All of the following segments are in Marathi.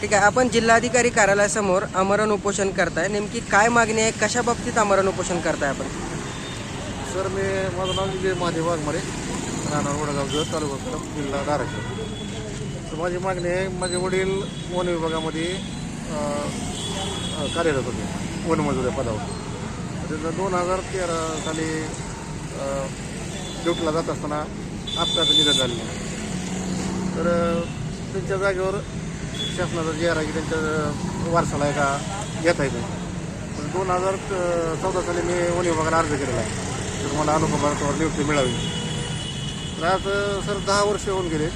ठीक आहे, आपण जिल्हाधिकारी कार्यालयासमोर आमरण उपोषण करताय, नेमकी काय मागणी आहे, कशा बाबतीत आमरण उपोषण करताय आपण? सर माझं नाव विजय महादेव वाघमारे, राहणार वडगाव जत, तालुका कळंब, जिल्हा धाराशिव. तर माझी मागणी आहे, माझे वडील वन विभागामध्ये कार्यरत होते, वनमजूर या पदावर. त्याचं 2013 साली ड्युटीला जात असताना अपघात निधन झालेलं. तर त्यांच्या जागेवर शासनाचा जी आर आहे की त्यांच्या वारसाला एका घेता येतं. पण 2014 साली मी वन विभागाला अर्ज केलेला आहे, तर मला अनुकंपावर नियुक्ती मिळावी. तर आज सर 10 वर्ष होऊन गेले,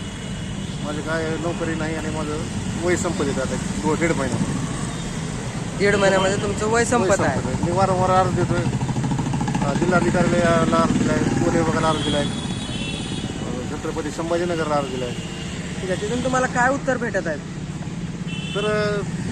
माझे काय नोकरी नाही आणि माझं वय संपत येतं आता 1.5 महिन्यामध्ये. 1.5 महिन्यामध्ये तुमचं वय संपत आहे. मी वारंवार अर्ज देतोय, जिल्हाधिकाऱ्याला अर्ज दिला आहे, वन विभागाला अर्ज दिला आहे, छत्रपती संभाजीनगरला अर्ज दिला आहे. ठीक आहे, तिथून तुम्हाला काय उत्तर भेटत आहे? तर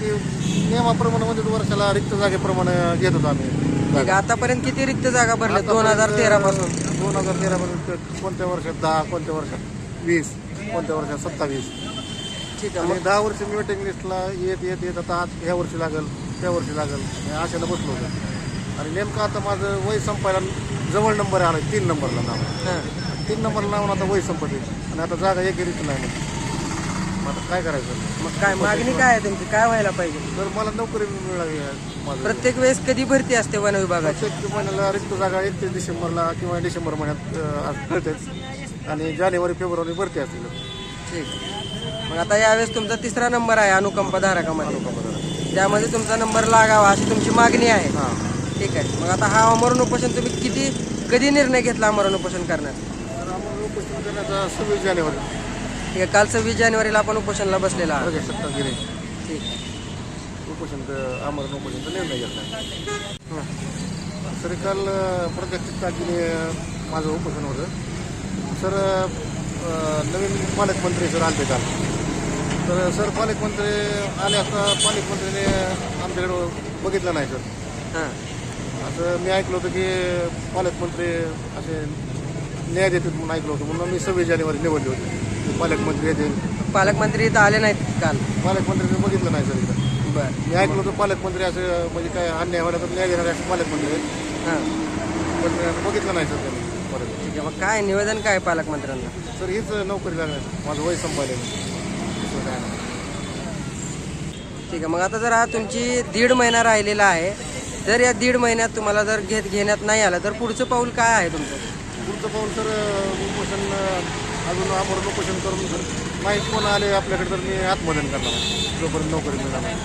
ते नियमाप्रमाणे म्हणजे वर्षाला रिक्त जागेप्रमाणे घेत होतो आम्ही. ठीक आहे, आतापर्यंत किती रिक्त जागा भरल्या 2013 पासून? 2013 पर्यंत कोणत्या वर्षात 10, कोणत्या वर्षात 20, कोणत्या वर्षात 27. ठीक आहे, आणि मग 10 वर्ष मी वेटिंग लिस्टला येत आता आज ह्या वर्षी लागेल, त्या वर्षी लागेल अशाला बसलो होतं. आणि नेमकं आता माझं वय संपायला जवळ नंबर आला, 3 नंबरला नाव. 3 नंबरला नावून आता वय संपत आहे आणि आता जागा एक रिक्त नाही. मग आता काय करायचं? मग काय मागणी काय आहे तुमची, काय व्हायला पाहिजे? तर मला नोकरी मिळावी आहे. माझं प्रत्येक वेळेस कधी भरती असते वन विभागाची? प्रत्येक महिन्याला रिक्त जागा 31 डिसेंबरला किंवा डिसेंबर महिन्यात कळतेच, आणि जानेवारी फेब्रुवारी भरती असतील. ठीक आहे, मग आता यावेळेस तुमचा 3रा नंबर आहे अनुकंपा धारकामध्ये, त्यामध्ये तुमचा नंबर लागावा अशी तुमची मागणी आहे. हां, ठीक आहे, मग आता हा आमरण उपोषण तुम्ही कधी निर्णय घेतला आमरण उपोषण करण्याचा? तर आम्हाला उपोषण करण्याचा 26 जानेवारी ठीक आहे, काल 26 जानेवारीला आपण उपोषणाला बसलेला आहात. सत्तागिरी ठीक आहे. आमरण उपोषणचा निर्णय घेतला. हं. सर काल प्रात्यक्षिक ताकीने माझं उपोषण होतं. सर नवीन पालकमंत्री सर आले काल. तर सर पालकमंत्री आले असता पालकमंत्रीने आमच्याकडं बघितलं नाही सर. हां, असं मी ऐकलं होतं की पालकमंत्री असे न्याय देतात म्हणून ऐकलं होतं, म्हणून मी 26 जानेवारी निवडली होती की पालकमंत्री येतील. पालकमंत्री इथं आले नाहीत काल? पालकमंत्र्यांनी बघितलं नाही सर इथं. बरं. मी ऐकलं होतं पालकमंत्री असं म्हणजे काय अन्याय व्हायला तर न्याय देणारे असे पालकमंत्री आहेत, हां, पण बघितलं नाही सर त्यांनी परत. ठीक आहे, मग काय निवेदन काय आहे पालकमंत्र्यांना? सर हीच नोकरी लागणार, माझं वय संपायला दुसरं काय नाही. ठीक आहे, मग आता जर हा तुमची 1.5 महिना राहिलेला आहे, जर या 1.5 महिन्यात तुम्हाला जर घेण्यात नाही आलं तर पुढचं पाऊल काय आहे तुमचं? पुढचं पाऊल सर उपोषण अजून आमरण उपोषण करून सर नाही कोण आले आपल्याकडे तर मी आत्मदन करणार जोपर्यंत नोकरी मिळणार नाही.